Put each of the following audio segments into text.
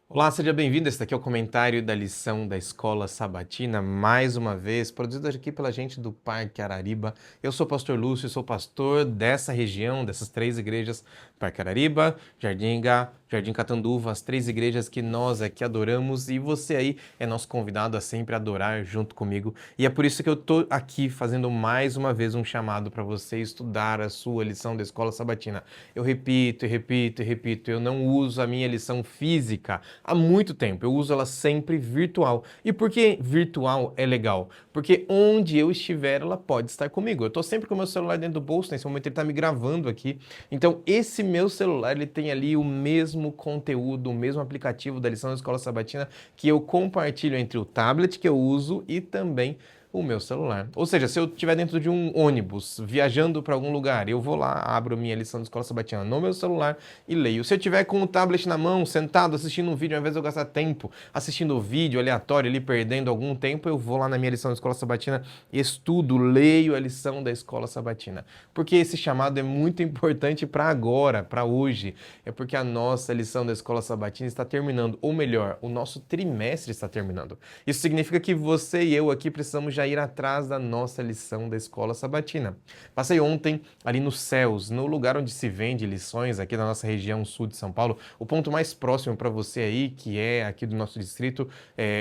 Olá, seja bem-vindo. Esse daqui é o comentário da lição da Escola Sabatina, mais uma vez, produzido aqui pela gente do Parque Arariba. Eu sou o pastor Lúcio, sou pastor dessa região, dessas três igrejas, Parque Arariba, Jardim Gá, Jardim Catanduva, as três igrejas que nós aqui adoramos, e você aí é nosso convidado a sempre adorar junto comigo. E é por isso que eu tô aqui fazendo mais uma vez um chamado para você estudar a sua lição da Escola Sabatina. Eu repito e repito e repito, eu não uso a minha lição física há muito tempo. Eu uso ela sempre virtual. E por que virtual é legal? Porque onde eu estiver, ela pode estar comigo. Eu estou sempre com o meu celular dentro do bolso, nesse momento ele está me gravando aqui. Então, esse meu celular, ele tem ali o mesmo conteúdo, o mesmo aplicativo da lição da Escola Sabatina que eu compartilho entre o tablet que eu uso e também o meu celular. Ou seja, se eu estiver dentro de um ônibus, viajando para algum lugar, eu vou lá, abro minha lição da Escola Sabatina no meu celular e leio. Se eu estiver com o tablet na mão, sentado, assistindo um vídeo, ao invés de eu gastar tempo assistindo o vídeo aleatório ali, perdendo algum tempo, eu vou lá na minha lição da Escola Sabatina, estudo, leio a lição da Escola Sabatina. Porque esse chamado é muito importante para agora, para hoje. É porque a nossa lição da Escola Sabatina está terminando, ou melhor, o nosso trimestre está terminando. Isso significa que você e eu aqui precisamos já ir atrás da nossa lição da Escola Sabatina. Passei ontem ali nos Céus, no lugar onde se vende lições aqui na nossa região sul de São Paulo. O ponto mais próximo para você aí, que é aqui do nosso distrito,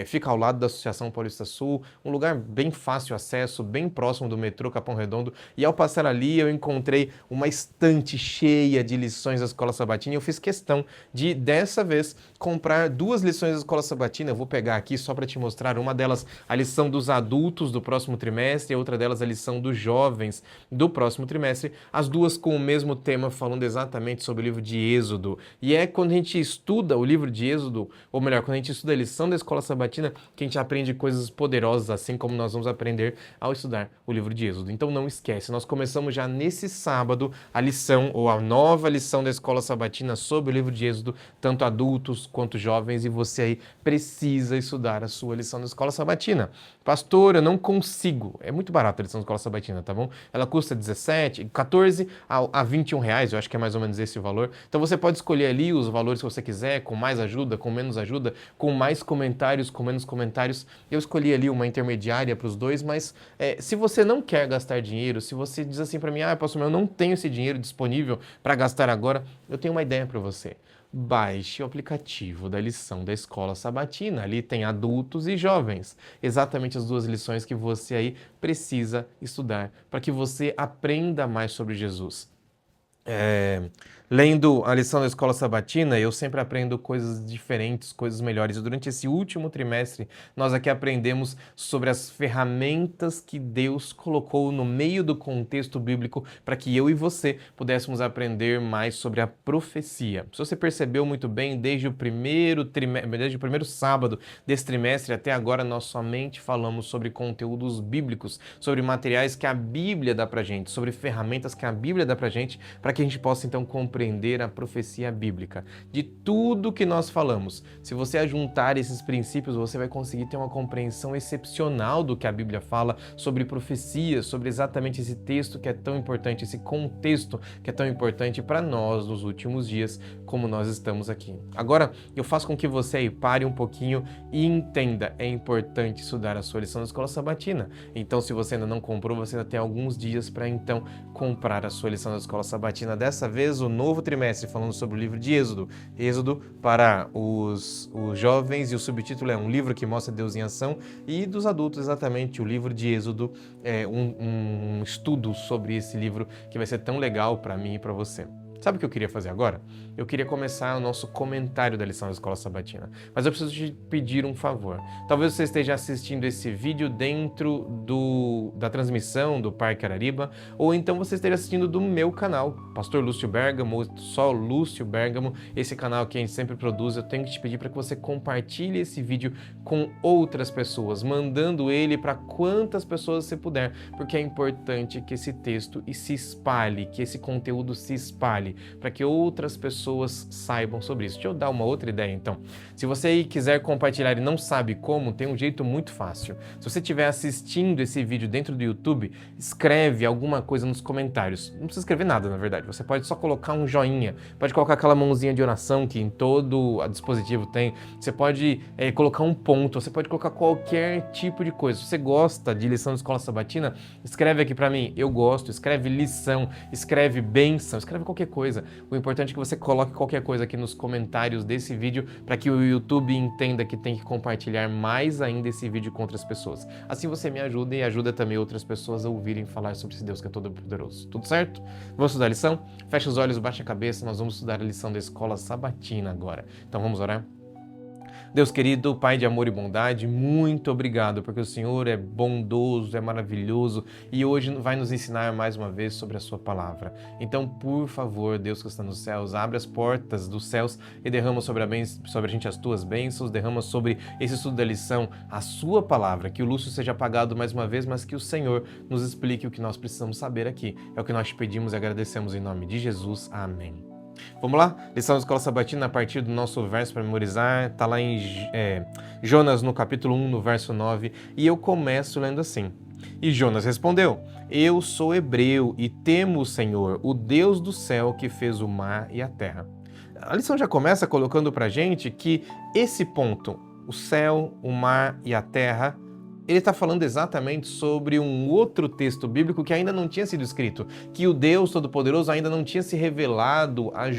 fica ao lado da Associação Paulista Sul, um lugar bem fácil acesso, bem próximo do metrô Capão Redondo. E ao passar ali eu encontrei uma estante cheia de lições da Escola Sabatina e eu fiz questão de, dessa vez, comprar duas lições da Escola Sabatina. Eu vou pegar aqui só para te mostrar uma delas, a lição dos adultos do próximo trimestre, e outra delas a lição dos jovens do próximo trimestre, as duas com o mesmo tema, falando exatamente sobre o livro de Êxodo. E é quando a gente estuda o livro de Êxodo, ou melhor, quando a gente estuda a lição da Escola Sabatina, que a gente aprende coisas poderosas, assim como nós vamos aprender ao estudar o livro de Êxodo. Então não esquece, nós começamos já nesse sábado a lição, ou a nova lição da Escola Sabatina sobre o livro de Êxodo, tanto adultos quanto jovens, e você aí precisa estudar a sua lição da Escola Sabatina. Pastor, eu não consigo. É muito barato a lição da Escola Sabatina, tá bom? Ela custa 17, 14 a 21 reais, eu acho que é mais ou menos esse o valor. Então você pode escolher ali os valores que você quiser, com mais ajuda, com menos ajuda, com mais comentários, com menos comentários. Eu escolhi ali uma intermediária para os dois, mas se você não quer gastar dinheiro, se você diz assim para mim, pastor, eu não tenho esse dinheiro disponível para gastar agora, eu tenho uma ideia para você. Baixe o aplicativo da lição da Escola Sabatina. Ali tem adultos e jovens. Exatamente as duas lições que você aí precisa estudar para que você aprenda mais sobre Jesus. Lendo a lição da Escola Sabatina, eu sempre aprendo coisas diferentes, coisas melhores. E durante esse último trimestre, nós aqui aprendemos sobre as ferramentas que Deus colocou no meio do contexto bíblico para que eu e você pudéssemos aprender mais sobre a profecia. Se você percebeu muito bem, desde o primeiro sábado desse trimestre até agora, nós somente falamos sobre conteúdos bíblicos, sobre materiais que a Bíblia dá para gente, sobre ferramentas que a Bíblia dá para gente, para que a gente possa então compreender a profecia bíblica. De tudo que nós falamos, se você ajuntar esses princípios, você vai conseguir ter uma compreensão excepcional do que a Bíblia fala sobre profecia, sobre exatamente esse texto que é tão importante, esse contexto que é tão importante para nós nos últimos dias, como nós estamos aqui. Agora, eu faço com que você aí pare um pouquinho e entenda, é importante estudar a sua lição da Escola Sabatina. Então, se você ainda não comprou, você ainda tem alguns dias para então comprar a sua lição da Escola Sabatina. Dessa vez, o novo trimestre, falando sobre o livro de Êxodo. Êxodo para os jovens, e o subtítulo é Um Livro que Mostra Deus em Ação, e dos adultos, exatamente, o livro de Êxodo, um estudo sobre esse livro que vai ser tão legal para mim e para você. Sabe o que eu queria fazer agora? Eu queria começar o nosso comentário da lição da Escola Sabatina. Mas eu preciso te pedir um favor. Talvez você esteja assistindo esse vídeo dentro da transmissão do Parque Arariba, ou então você esteja assistindo do meu canal, Pastor Lúcio Bergamo, ou só Lúcio Bergamo, esse canal que a gente sempre produz. Eu tenho que te pedir para que você compartilhe esse vídeo com outras pessoas, mandando ele para quantas pessoas você puder, porque é importante que esse texto se espalhe, que esse conteúdo se espalhe. para que outras pessoas saibam sobre isso. Deixa eu dar uma outra ideia, então. Se você aí quiser compartilhar e não sabe como, tem um jeito muito fácil. Se você estiver assistindo esse vídeo dentro do YouTube, escreve alguma coisa nos comentários. Não precisa escrever nada, na verdade. Você pode só colocar um joinha, pode colocar aquela mãozinha de oração que em todo dispositivo tem. Você pode colocar um ponto, você pode colocar qualquer tipo de coisa. Se você gosta de lição de escola sabatina, escreve aqui para mim, eu gosto, escreve lição, escreve bênção, escreve qualquer coisa. O importante é que você coloque qualquer coisa aqui nos comentários desse vídeo para que o YouTube entenda que tem que compartilhar mais ainda esse vídeo com outras pessoas. Assim você me ajuda e ajuda também outras pessoas a ouvirem falar sobre esse Deus que é todo poderoso. Tudo certo? Vamos estudar a lição? Fecha os olhos, baixa a cabeça, nós vamos estudar a lição da escola sabatina agora. Então vamos orar? Deus querido, Pai de amor e bondade, muito obrigado, porque o Senhor é bondoso, é maravilhoso e hoje vai nos ensinar mais uma vez sobre a sua palavra. Então, por favor, Deus que está nos céus, abre as portas dos céus e derrama sobre a gente as tuas bênçãos, derrama sobre esse estudo da lição a sua palavra, que o Lúcio seja apagado mais uma vez, mas que o Senhor nos explique o que nós precisamos saber aqui. É o que nós te pedimos e agradecemos em nome de Jesus. Amém. Vamos lá? Lição da Escola Sabatina a partir do nosso verso para memorizar. Está lá em Jonas, no capítulo 1, no verso 9. E eu começo lendo assim. E Jonas respondeu: Eu sou hebreu e temo o Senhor, o Deus do céu que fez o mar e a terra. A lição já começa colocando para a gente que esse ponto, o céu, o mar e a terra, ele está falando exatamente sobre um outro texto bíblico que ainda não tinha sido escrito, que o Deus Todo-Poderoso ainda não tinha se revelado a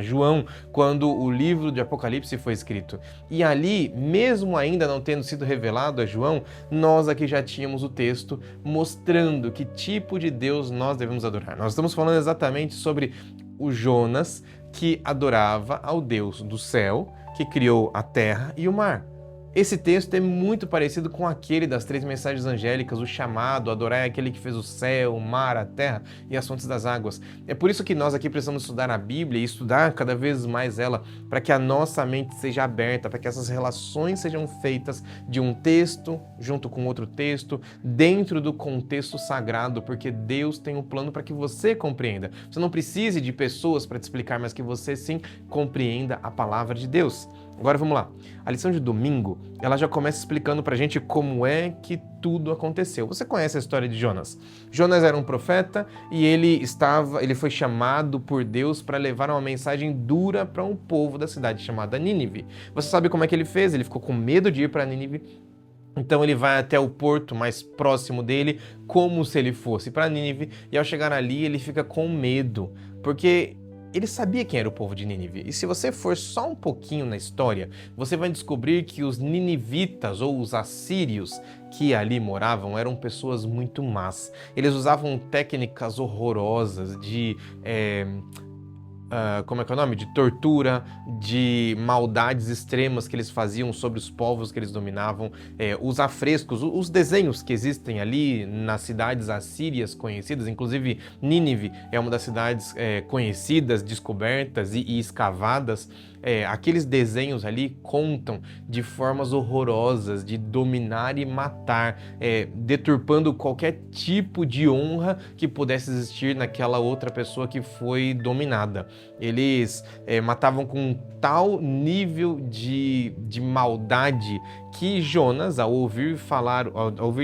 João quando o livro de Apocalipse foi escrito. E ali, mesmo ainda não tendo sido revelado a João, nós aqui já tínhamos o texto mostrando que tipo de Deus nós devemos adorar. Nós estamos falando exatamente sobre o Jonas, que adorava ao Deus do céu, que criou a terra e o mar. Esse texto é muito parecido com aquele das 3 mensagens angélicas, o chamado, adorar é aquele que fez o céu, o mar, a terra e as fontes das águas. É por isso que nós aqui precisamos estudar a Bíblia e estudar cada vez mais ela, para que a nossa mente seja aberta, para que essas relações sejam feitas de um texto junto com outro texto, dentro do contexto sagrado, porque Deus tem um plano para que você compreenda. Você não precise de pessoas para te explicar, mas que você sim compreenda a palavra de Deus. Agora vamos lá. A lição de domingo, ela já começa explicando pra gente como é que tudo aconteceu. Você conhece a história de Jonas? Jonas era um profeta e ele foi chamado por Deus para levar uma mensagem dura para um povo da cidade chamada Nínive. Você sabe como é que ele fez? Ele ficou com medo de ir para Nínive. Então ele vai até o porto mais próximo dele, como se ele fosse para Nínive, e ao chegar ali ele fica com medo, porque ele sabia quem era o povo de Nínive. E se você for só um pouquinho na história, você vai descobrir que os ninivitas ou os assírios que ali moravam eram pessoas muito más. Eles usavam técnicas horrorosas de como é que é o nome? De tortura, de maldades extremas que eles faziam sobre os povos que eles dominavam, os afrescos, os desenhos que existem ali nas cidades assírias conhecidas, inclusive Nínive é uma das cidades conhecidas, descobertas e escavadas. Aqueles desenhos ali contam de formas horrorosas de dominar e matar, deturpando qualquer tipo de honra que pudesse existir naquela outra pessoa que foi dominada. Eles matavam com tal nível de maldade que Jonas, ao ouvir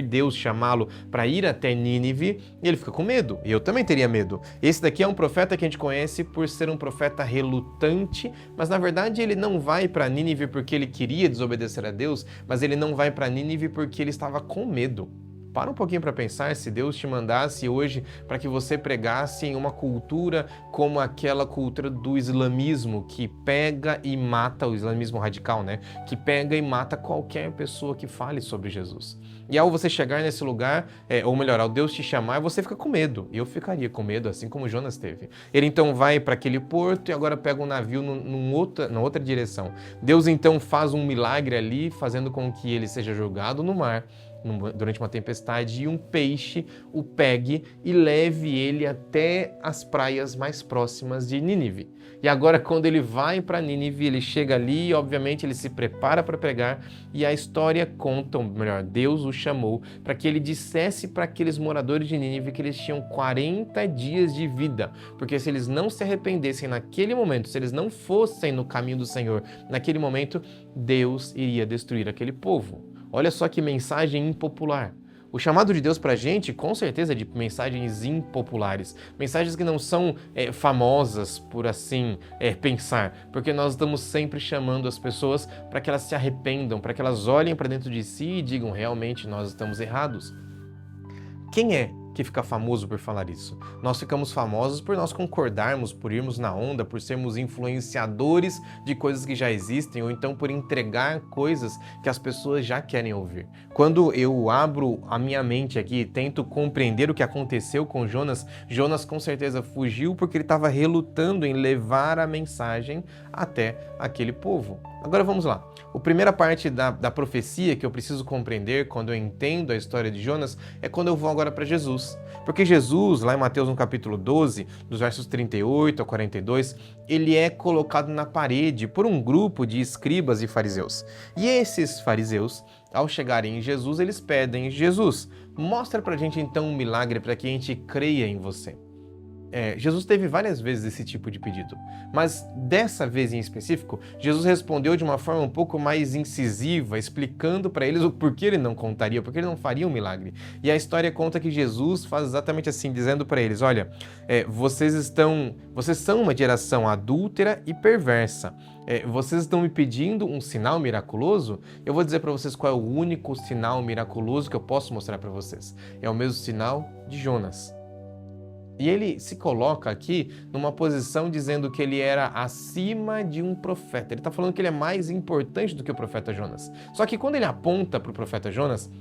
Deus chamá-lo para ir até Nínive, ele fica com medo. E eu também teria medo. Esse daqui é um profeta que a gente conhece por ser um profeta relutante, mas na verdade ele não vai para Nínive porque ele queria desobedecer a Deus, mas ele não vai para Nínive porque ele estava com medo. Para um pouquinho para pensar, se Deus te mandasse hoje para que você pregasse em uma cultura como aquela cultura do islamismo, que pega e mata, o islamismo radical, né? Que pega e mata qualquer pessoa que fale sobre Jesus. E ao você chegar nesse lugar, ou melhor, ao Deus te chamar, você fica com medo. Eu ficaria com medo, assim como Jonas teve. Ele então vai para aquele porto e agora pega um navio na outra direção. Deus então faz um milagre ali, fazendo com que ele seja jogado no mar. durante uma tempestade e um peixe o pegue e leve ele até as praias mais próximas de Nínive. E agora, quando ele vai para Nínive, ele chega ali e, obviamente, ele se prepara para pregar e a história conta, ou melhor, Deus o chamou para que ele dissesse para aqueles moradores de Nínive que eles tinham 40 dias de vida, porque se eles não se arrependessem naquele momento, se eles não fossem no caminho do Senhor naquele momento, Deus iria destruir aquele povo. Olha só que mensagem impopular. O chamado de Deus para a gente, com certeza, é de mensagens impopulares, mensagens que não são famosas, por assim pensar, porque nós estamos sempre chamando as pessoas para que elas se arrependam, para que elas olhem para dentro de si e digam, realmente nós estamos errados. Quem é que fica famoso por falar isso? Nós ficamos famosos por nós concordarmos, por irmos na onda, por sermos influenciadores de coisas que já existem, ou então por entregar coisas que as pessoas já querem ouvir. Quando eu abro a minha mente aqui e tento compreender o que aconteceu com Jonas, Jonas com certeza fugiu porque ele estava relutando em levar a mensagem até aquele povo. Agora vamos lá. A primeira parte da profecia que eu preciso compreender quando eu entendo a história de Jonas é quando eu vou agora para Jesus. Porque Jesus, lá em Mateus no capítulo 12, dos versos 38 a 42, ele é colocado na parede por um grupo de escribas e fariseus. E esses fariseus, ao chegarem em Jesus, eles pedem: Jesus, mostra pra gente então um milagre para que a gente creia em você. Jesus teve várias vezes esse tipo de pedido, mas dessa vez em específico, Jesus respondeu de uma forma um pouco mais incisiva, explicando para eles o porquê ele não contaria, porque ele não faria um milagre. E a história conta que Jesus faz exatamente assim, dizendo para eles: olha, vocês são uma geração adúltera e perversa. Vocês estão me pedindo um sinal miraculoso? Eu vou dizer para vocês qual é o único sinal miraculoso que eu posso mostrar para vocês. É o mesmo sinal de Jonas. E ele se coloca aqui numa posição dizendo que ele era acima de um profeta. Ele está falando que ele é mais importante do que o profeta Jonas. Só que quando ele aponta para o profeta Jonas,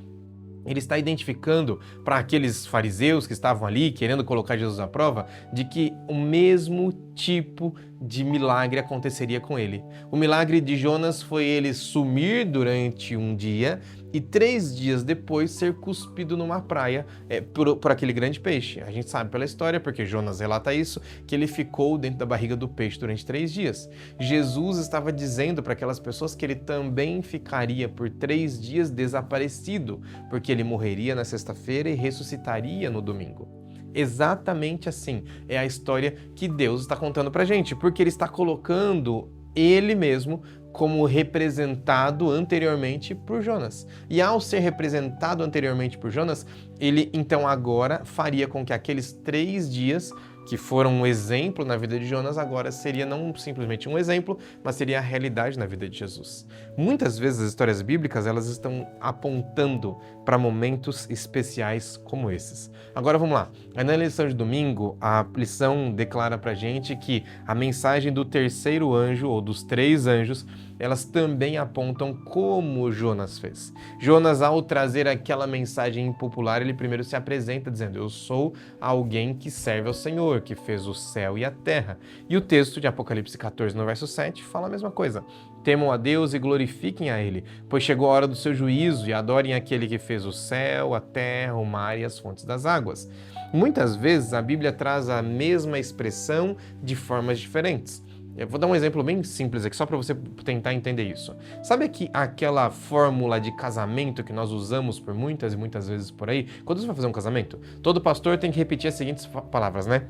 ele está identificando para aqueles fariseus que estavam ali querendo colocar Jesus à prova de que o mesmo tipo de milagre aconteceria com ele. O milagre de Jonas foi ele sumir durante um dia e 3 dias depois ser cuspido numa praia por aquele grande peixe. A gente sabe pela história, porque Jonas relata isso, que ele ficou dentro da barriga do peixe durante 3 dias. Jesus estava dizendo para aquelas pessoas que ele também ficaria por 3 dias desaparecido, porque ele morreria na sexta-feira e ressuscitaria no domingo. Exatamente assim é a história que Deus está contando pra gente, porque ele está colocando ele mesmo como representado anteriormente por Jonas. E ao ser representado anteriormente por Jonas, ele então agora faria com que aqueles 3 dias que foram um exemplo na vida de Jonas, agora seria não simplesmente um exemplo, mas seria a realidade na vida de Jesus. Muitas vezes as histórias bíblicas elas estão apontando para momentos especiais como esses. Agora vamos lá. Na lição de domingo, a lição declara para a gente que a mensagem do terceiro anjo, ou dos 3 anjos, elas também apontam como Jonas fez. Jonas, ao trazer aquela mensagem impopular, ele primeiro se apresenta dizendo: eu sou alguém que serve ao Senhor, que fez o céu e a terra. E o texto de Apocalipse 14, no verso 7, fala a mesma coisa. Temam a Deus e glorifiquem a Ele, pois chegou a hora do seu juízo, e adorem aquele que fez o céu, a terra, o mar e as fontes das águas. Muitas vezes a Bíblia traz a mesma expressão de formas diferentes. Eu vou dar um exemplo bem simples aqui, só para você tentar entender isso. Sabe aquela fórmula de casamento que nós usamos por muitas e muitas vezes por aí? Quando você vai fazer um casamento, todo pastor tem que repetir as seguintes palavras, né?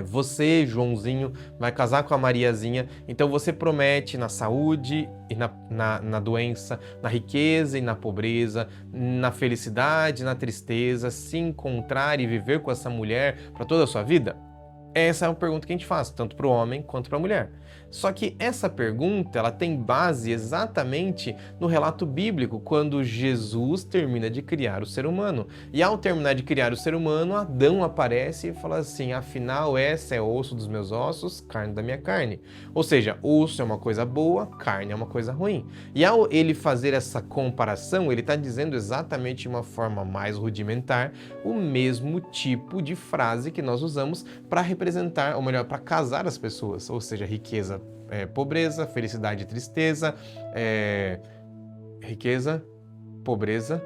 Você, Joãozinho, vai casar com a Mariazinha, então você promete na saúde e na doença, na riqueza e na pobreza, na felicidade e na tristeza, se encontrar e viver com essa mulher para toda a sua vida? Essa é uma pergunta que a gente faz, tanto para o homem quanto para a mulher. Só que essa pergunta ela tem base exatamente no relato bíblico, quando Jesus termina de criar o ser humano. E ao terminar de criar o ser humano, Adão aparece e fala assim: afinal, essa é osso dos meus ossos, carne da minha carne. Ou seja, osso é uma coisa boa, carne é uma coisa ruim. E ao ele fazer essa comparação, ele está dizendo exatamente de uma forma mais rudimentar o mesmo tipo de frase que nós usamos para representar, ou melhor, para casar as pessoas. Ou seja, riqueza, pobreza, felicidade e tristeza, riqueza, pobreza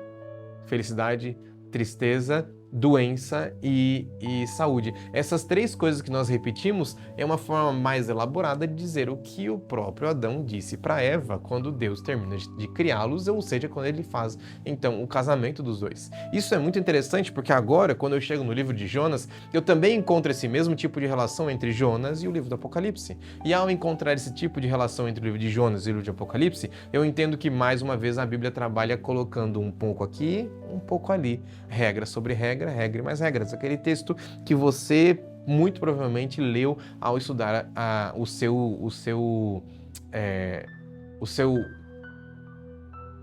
felicidade, tristeza, doença e saúde. Essas três coisas que nós repetimos é uma forma mais elaborada de dizer o que o próprio Adão disse para Eva quando Deus termina de criá-los, ou seja, quando ele faz, então, o casamento dos dois. Isso é muito interessante porque agora, quando eu chego no livro de Jonas, eu também encontro esse mesmo tipo de relação entre Jonas e o livro do Apocalipse. E ao encontrar esse tipo de relação entre o livro de Jonas e o livro de Apocalipse, eu entendo que, mais uma vez, a Bíblia trabalha colocando um pouco aqui, um pouco ali. Regra sobre regra, regra e mais regras. Aquele texto que você muito provavelmente leu ao estudar a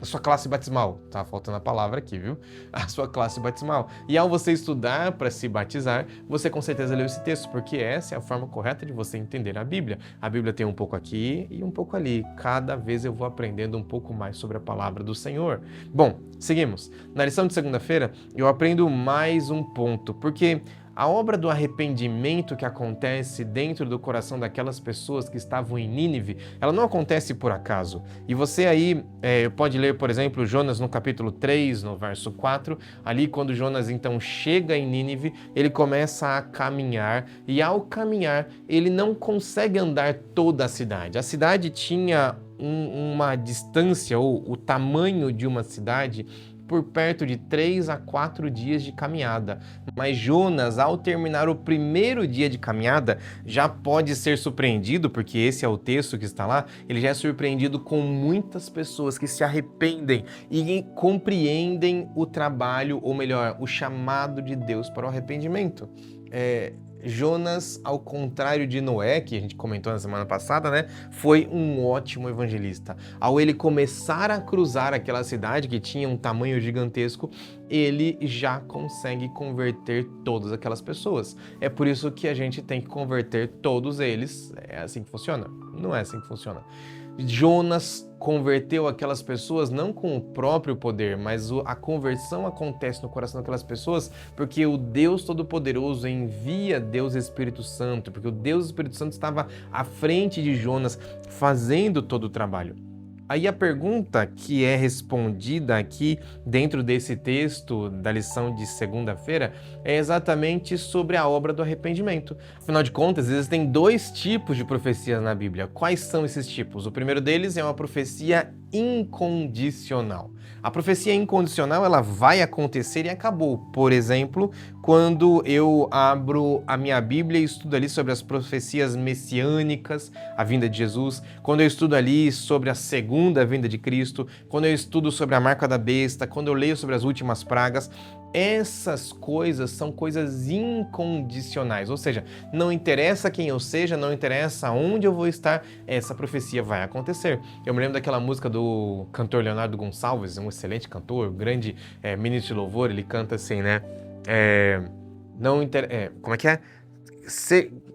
sua classe batismal. Tá faltando a palavra aqui, viu? A sua classe batismal. E ao você estudar para se batizar, você com certeza leu esse texto, porque essa é a forma correta de você entender a Bíblia. A Bíblia tem um pouco aqui e um pouco ali. Cada vez eu vou aprendendo um pouco mais sobre a palavra do Senhor. Bom, seguimos. Na lição de segunda-feira, eu aprendo mais um ponto, porque a obra do arrependimento que acontece dentro do coração daquelas pessoas que estavam em Nínive, ela não acontece por acaso. E você aí pode ler, por exemplo, Jonas no capítulo 3, no verso 4, ali quando Jonas então chega em Nínive, ele começa a caminhar, e ao caminhar, ele não consegue andar toda a cidade. A cidade tinha uma distância, ou o tamanho de uma cidade, por perto de 3 a 4 dias de caminhada. Mas Jonas, ao terminar o primeiro dia de caminhada, já pode ser surpreendido, porque esse é o texto que está lá, ele já é surpreendido com muitas pessoas que se arrependem e compreendem o trabalho, ou melhor, o chamado de Deus para o arrependimento. Jonas, ao contrário de Noé, que a gente comentou na semana passada, né, foi um ótimo evangelista. Ao ele começar a cruzar aquela cidade que tinha um tamanho gigantesco, ele já consegue converter todas aquelas pessoas. É por isso que a gente tem que converter todos eles. É assim que funciona? Não é assim que funciona. Jonas converteu aquelas pessoas não com o próprio poder, mas a conversão acontece no coração daquelas pessoas porque o Deus Todo-Poderoso envia Deus Espírito Santo, porque o Deus Espírito Santo estava à frente de Jonas fazendo todo o trabalho. Aí a pergunta que é respondida aqui dentro desse texto da lição de segunda-feira é exatamente sobre a obra do arrependimento. Afinal de contas, existem 2 tipos de profecias na Bíblia. Quais são esses tipos? O primeiro deles é uma profecia incondicional. A profecia incondicional, ela vai acontecer e acabou. Por exemplo, quando eu abro a minha Bíblia e estudo ali sobre as profecias messiânicas, a vinda de Jesus, quando eu estudo ali sobre a segunda vinda de Cristo, quando eu estudo sobre a marca da besta, quando eu leio sobre as últimas pragas, essas coisas são coisas incondicionais, ou seja, não interessa quem eu seja, não interessa onde eu vou estar, essa profecia vai acontecer. Eu me lembro daquela música do cantor Leonardo Gonçalves, um excelente cantor, grande ministro de louvor, ele canta assim, né? Como é que é?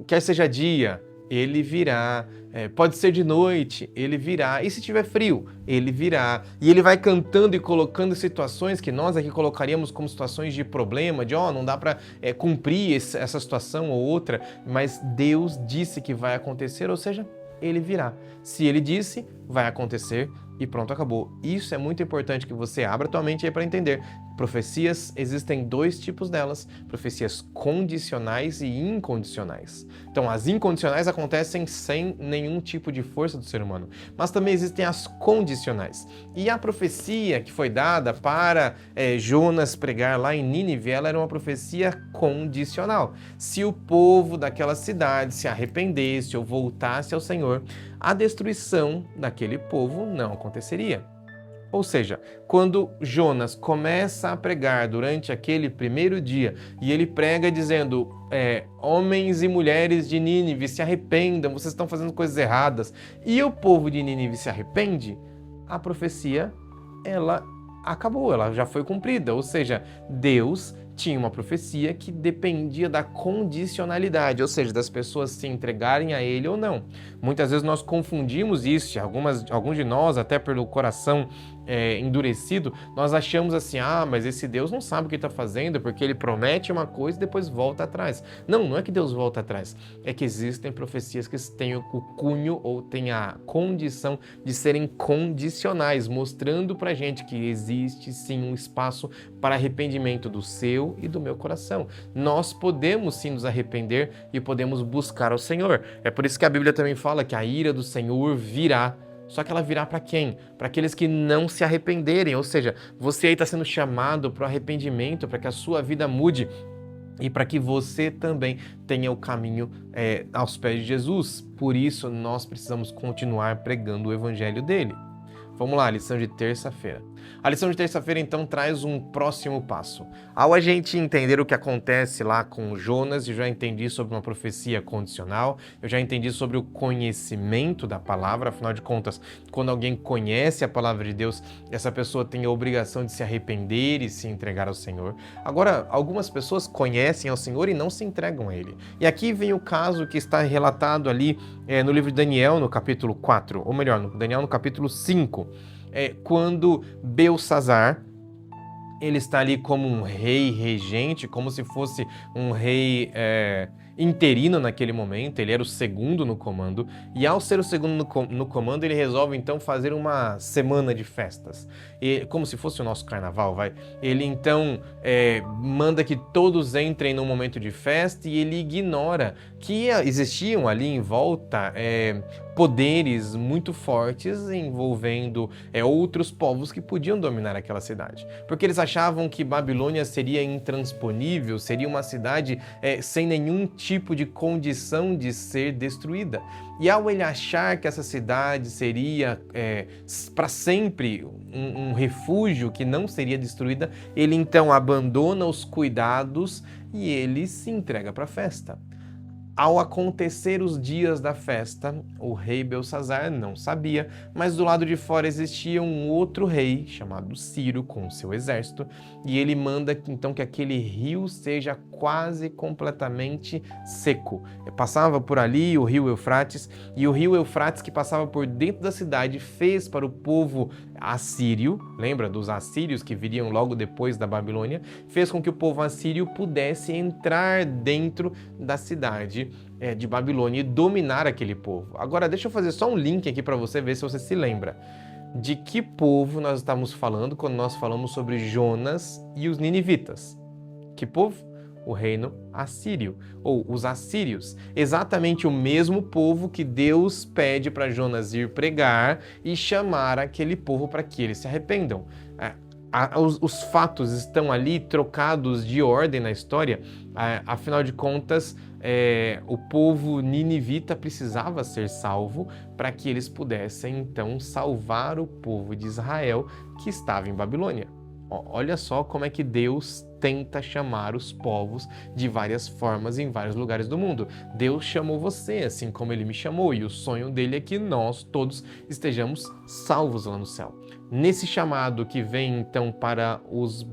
Quer seja dia, ele virá. Pode ser de noite, ele virá. E se tiver frio, ele virá. E ele vai cantando e colocando situações que nós aqui colocaríamos como situações de problema, de não dá para cumprir essa situação ou outra, mas Deus disse que vai acontecer, ou seja, ele virá. Se ele disse, vai acontecer e pronto, acabou. Isso é muito importante que você abra tua mente aí para entender. Profecias, existem 2 tipos delas, profecias condicionais e incondicionais. Então, as incondicionais acontecem sem nenhum tipo de força do ser humano, mas também existem as condicionais. E a profecia que foi dada para Jonas pregar lá em Nínive, ela era uma profecia condicional. Se o povo daquela cidade se arrependesse ou voltasse ao Senhor, a destruição daquele povo não aconteceria. Ou seja, quando Jonas começa a pregar durante aquele primeiro dia e ele prega dizendo homens e mulheres de Nínive, se arrependam, vocês estão fazendo coisas erradas, e o povo de Nínive se arrepende, a profecia ela acabou, ela já foi cumprida. Ou seja, Deus tinha uma profecia que dependia da condicionalidade, ou seja, das pessoas se entregarem a ele ou não. Muitas vezes nós confundimos isso, alguns de nós, até pelo coração endurecido, nós achamos assim, mas esse Deus não sabe o que está fazendo, porque ele promete uma coisa e depois volta atrás. Não, não é que Deus volta atrás, é que existem profecias que têm o cunho ou têm a condição de serem condicionais, mostrando pra gente que existe sim um espaço para arrependimento do seu e do meu coração. Nós podemos sim nos arrepender e podemos buscar ao Senhor. É por isso que a Bíblia também fala que a ira do Senhor virá. Só que ela virá para quem? Para aqueles que não se arrependerem. Ou seja, você aí está sendo chamado para o arrependimento, para que a sua vida mude e para que você também tenha o caminho aos pés de Jesus. Por isso, nós precisamos continuar pregando o evangelho dele. Vamos lá, lição de terça-feira. A lição de terça-feira, então, traz um próximo passo. Ao a gente entender o que acontece lá com Jonas, eu já entendi sobre uma profecia condicional, eu já entendi sobre o conhecimento da palavra, afinal de contas, quando alguém conhece a palavra de Deus, essa pessoa tem a obrigação de se arrepender e se entregar ao Senhor. Agora, algumas pessoas conhecem ao Senhor e não se entregam a Ele. E aqui vem o caso que está relatado ali no livro de Daniel, no capítulo 4, ou melhor, Daniel no capítulo 5. Quando Belsazar, ele está ali como um rei regente, como se fosse um rei interino naquele momento, ele era o segundo no comando, e ao ser o segundo no comando, ele resolve então fazer uma semana de festas, como se fosse o nosso carnaval, ele então manda que todos entrem num momento de festa e ele ignora que existiam ali em volta poderes muito fortes envolvendo outros povos que podiam dominar aquela cidade, porque eles achavam que Babilônia seria intransponível, seria uma cidade sem nenhum tipo de condição de ser destruída. E ao ele achar que essa cidade seria para sempre um refúgio que não seria destruída, ele então abandona os cuidados e ele se entrega para a festa. Ao acontecer os dias da festa, o rei Belsazar não sabia, mas do lado de fora existia um outro rei, chamado Ciro, com seu exército, e ele manda então que aquele rio seja quase completamente seco. Passava por ali o rio Eufrates, e o rio Eufrates que passava por dentro da cidade fez para o povo assírio, lembra dos assírios que viriam logo depois da Babilônia, fez com que o povo assírio pudesse entrar dentro da cidade de Babilônia e dominar aquele povo. Agora deixa eu fazer só um link aqui para você ver se você se lembra. De que povo nós estamos falando quando nós falamos sobre Jonas e os ninivitas? Que povo? O reino assírio, ou os assírios. Exatamente o mesmo povo que Deus pede para Jonas ir pregar e chamar aquele povo para que eles se arrependam. Os fatos estão ali trocados de ordem na história, afinal de contas, o povo ninivita precisava ser salvo para que eles pudessem então salvar o povo de Israel que estava em Babilônia. Olha só como é que Deus tenta chamar os povos de várias formas em vários lugares do mundo. Deus chamou você, assim como Ele me chamou, e o sonho dele é que nós todos estejamos salvos lá no céu. Nesse chamado que vem então para os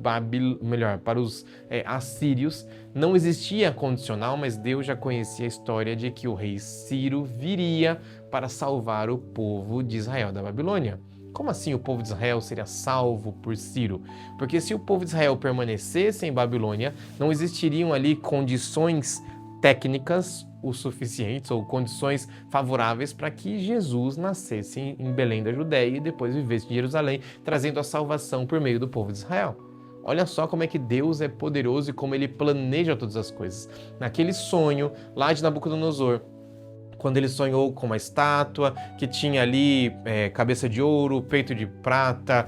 assírios, não existia condicional, mas Deus já conhecia a história de que o rei Ciro viria para salvar o povo de Israel da Babilônia. Como assim o povo de Israel seria salvo por Ciro? Porque se o povo de Israel permanecesse em Babilônia, não existiriam ali condições técnicas o suficientes ou condições favoráveis para que Jesus nascesse em Belém da Judéia e depois vivesse em Jerusalém, trazendo a salvação por meio do povo de Israel. Olha só como é que Deus é poderoso e como Ele planeja todas as coisas. Naquele sonho lá de Nabucodonosor, quando ele sonhou com uma estátua que tinha ali cabeça de ouro, peito de prata,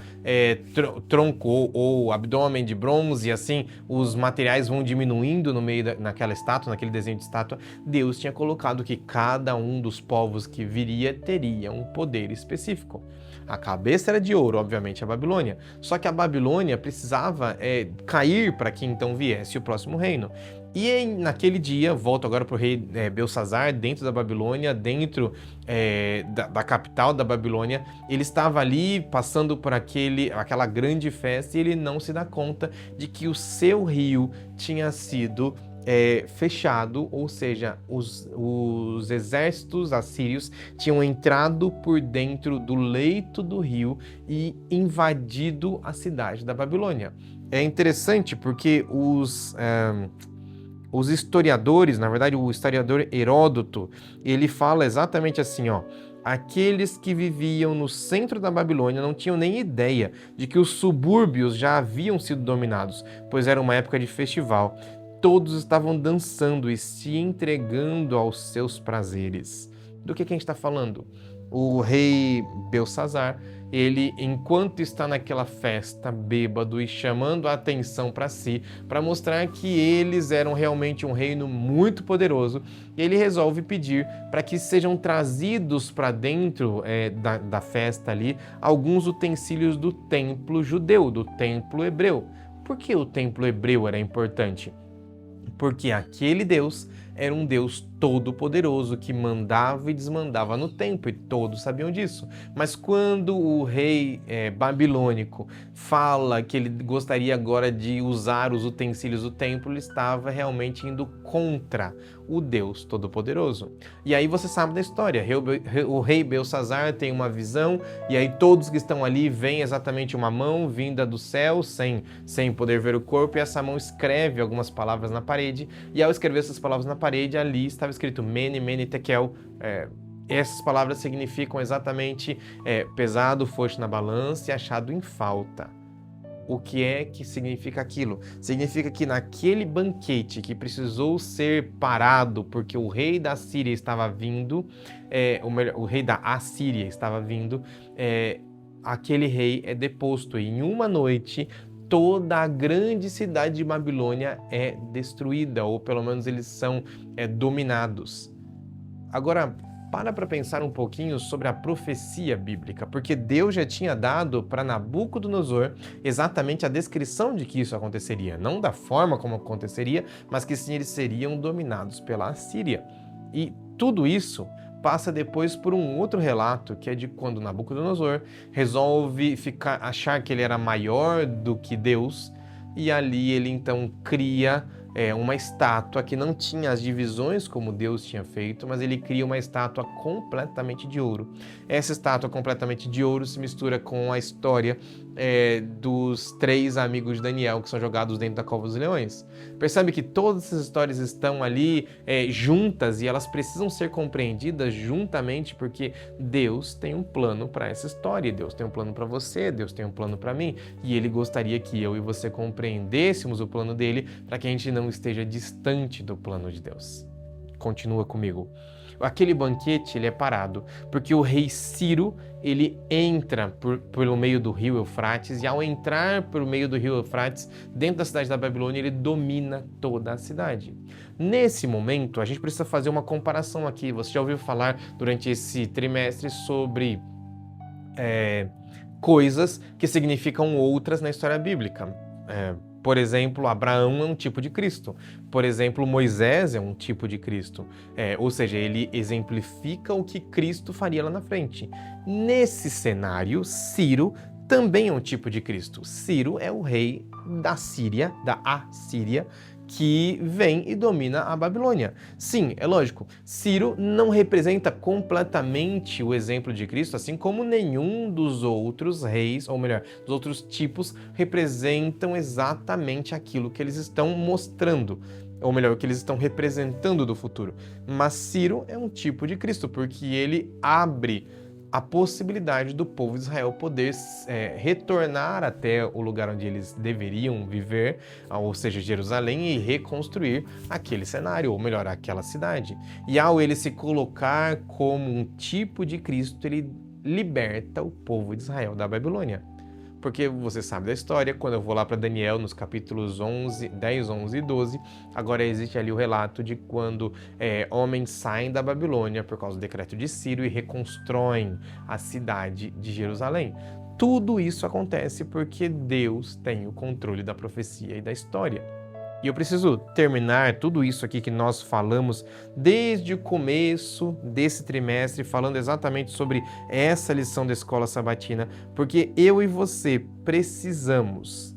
tronco ou abdômen de bronze, e assim os materiais vão diminuindo no meio naquela estátua, naquele desenho de estátua, Deus tinha colocado que cada um dos povos que viria teria um poder específico. A cabeça era de ouro, obviamente, a Babilônia. Só que a Babilônia precisava cair para que então viesse o próximo reino. Naquele dia, volto agora para o rei Belsazar, dentro da Babilônia, dentro da capital da Babilônia, ele estava ali passando por aquela grande festa e ele não se dá conta de que o seu rio tinha sido fechado, ou seja, os exércitos assírios tinham entrado por dentro do leito do rio e invadido a cidade da Babilônia. É interessante porque os historiadores, na verdade, o historiador Heródoto, ele fala exatamente assim, ó: aqueles que viviam no centro da Babilônia não tinham nem ideia de que os subúrbios já haviam sido dominados, pois era uma época de festival. Todos estavam dançando e se entregando aos seus prazeres. Do que a gente está falando? O rei Belsazar, ele, enquanto está naquela festa, bêbado e chamando a atenção para si, para mostrar que eles eram realmente um reino muito poderoso, ele resolve pedir para que sejam trazidos para dentro da festa ali alguns utensílios do templo judeu, do templo hebreu. Por que o templo hebreu era importante? Porque aquele Deus era um Deus todo-poderoso que mandava e desmandava no templo, e todos sabiam disso. Mas quando o rei babilônico fala que ele gostaria agora de usar os utensílios do templo, ele estava realmente indo contra o Deus todo-poderoso. E aí você sabe da história, o rei Belsazar tem uma visão, e aí todos que estão ali veem exatamente uma mão vinda do céu, sem poder ver o corpo, e essa mão escreve algumas palavras na parede, e ao escrever essas palavras na parede, ali estava escrito Mene, Mene, Tekel. Essas palavras significam exatamente pesado, foste na balança e achado em falta. O que é que significa aquilo? Significa que naquele banquete que precisou ser parado porque o rei da Síria estava vindo, o rei da Assíria estava vindo, aquele rei é deposto e em uma noite toda a grande cidade de Babilônia é destruída, ou pelo menos eles são dominados. Agora, para pensar um pouquinho sobre a profecia bíblica, porque Deus já tinha dado para Nabucodonosor exatamente a descrição de que isso aconteceria, não da forma como aconteceria, mas que sim, eles seriam dominados pela Assíria. E tudo isso passa depois por um outro relato, que é de quando Nabucodonosor resolve achar que ele era maior do que Deus, e ali ele então cria uma estátua que não tinha as divisões como Deus tinha feito, mas ele cria uma estátua completamente de ouro. Essa estátua completamente de ouro se mistura com a história dos 3 amigos de Daniel que são jogados dentro da cova dos leões. Percebe que todas essas histórias estão ali juntas e elas precisam ser compreendidas juntamente porque Deus tem um plano para essa história. Deus tem um plano para você, Deus tem um plano para mim, e Ele gostaria que eu e você compreendêssemos o plano dele para que a gente não esteja distante do plano de Deus. Continua comigo. Aquele banquete ele é parado porque o rei Ciro ele entra pelo meio do rio Eufrates, e ao entrar pelo meio do rio Eufrates dentro da cidade da Babilônia, ele domina toda a cidade. Nesse momento a gente precisa fazer uma comparação aqui. Você já ouviu falar durante esse trimestre sobre coisas que significam outras na história bíblica. Por exemplo, Abraão é um tipo de Cristo. Por exemplo, Moisés é um tipo de Cristo. Ou seja, ele exemplifica o que Cristo faria lá na frente. Nesse cenário, Ciro também é um tipo de Cristo. Ciro é o rei da Síria, da Assíria, que vem e domina a Babilônia. Sim, é lógico, Ciro não representa completamente o exemplo de Cristo, assim como nenhum dos outros reis, ou melhor, dos outros tipos, representam exatamente aquilo que eles estão mostrando, ou melhor, o que eles estão representando do futuro. Mas Ciro é um tipo de Cristo, porque ele abre a possibilidade do povo de Israel poder retornar até o lugar onde eles deveriam viver, ou seja, Jerusalém, e reconstruir aquele cenário, ou melhor, aquela cidade. E ao ele se colocar como um tipo de Cristo, ele liberta o povo de Israel da Babilônia. Porque você sabe da história, quando eu vou lá para Daniel, nos capítulos 10, 11 e 12, agora existe ali o relato de quando homens saem da Babilônia por causa do decreto de Ciro e reconstroem a cidade de Jerusalém. Tudo isso acontece porque Deus tem o controle da profecia e da história. E eu preciso terminar tudo isso aqui que nós falamos desde o começo desse trimestre, falando exatamente sobre essa lição da escola sabatina, porque eu e você precisamos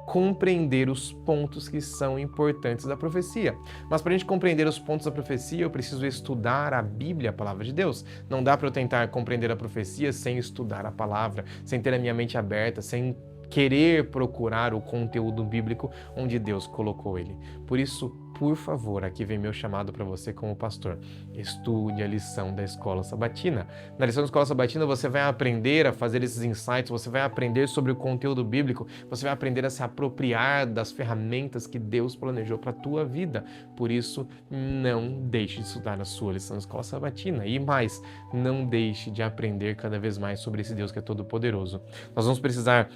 compreender os pontos que são importantes da profecia. Mas para a gente compreender os pontos da profecia, eu preciso estudar a Bíblia, a palavra de Deus. Não dá para eu tentar compreender a profecia sem estudar a palavra, sem ter a minha mente aberta, sem querer procurar o conteúdo bíblico onde Deus colocou ele. Por isso, por favor, aqui vem meu chamado para você como pastor. Estude a lição da escola sabatina. Na lição da escola sabatina você vai aprender a fazer esses insights, você vai aprender sobre o conteúdo bíblico, você vai aprender a se apropriar das ferramentas que Deus planejou para a tua vida. Por isso, não deixe de estudar a sua lição da escola sabatina. E mais, não deixe de aprender cada vez mais sobre esse Deus que é todo-poderoso. Nós vamos precisar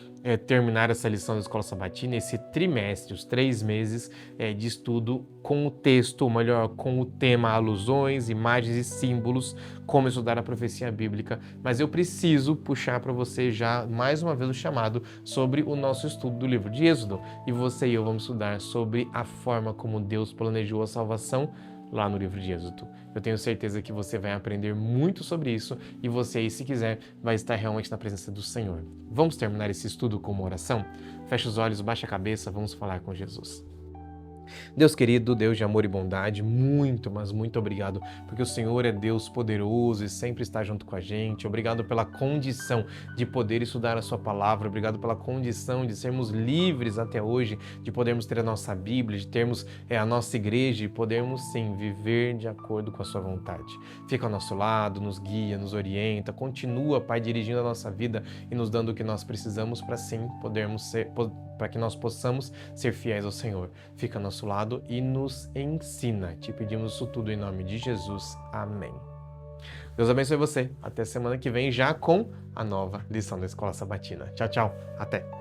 terminar essa lição da escola sabatina, esse trimestre, os 3 meses de estudo com o texto, ou melhor, com o tema alusões, imagens e símbolos, como estudar a profecia bíblica. Mas eu preciso puxar para você já mais uma vez o chamado sobre o nosso estudo do livro de Êxodo. E você e eu vamos estudar sobre a forma como Deus planejou a salvação lá no livro de Êxodo. Eu tenho certeza que você vai aprender muito sobre isso e você aí, se quiser, vai estar realmente na presença do Senhor. Vamos terminar esse estudo com uma oração? Feche os olhos, baixa a cabeça, vamos falar com Jesus. Deus querido, Deus de amor e bondade, muito, mas muito obrigado, porque o Senhor é Deus poderoso e sempre está junto com a gente. Obrigado pela condição de poder estudar a sua palavra, obrigado pela condição de sermos livres até hoje, de podermos ter a nossa Bíblia, de termos a nossa igreja e podermos sim viver de acordo com a sua vontade. Fica ao nosso lado, nos guia, nos orienta, continua, Pai, dirigindo a nossa vida e nos dando o que nós precisamos para sim podermos ser, para que nós possamos ser fiéis ao Senhor. Fica ao nosso lado e nos ensina. Te pedimos isso tudo em nome de Jesus. Amém. Deus abençoe você. Até semana que vem já com a nova lição da Escola Sabatina. Tchau, tchau. Até.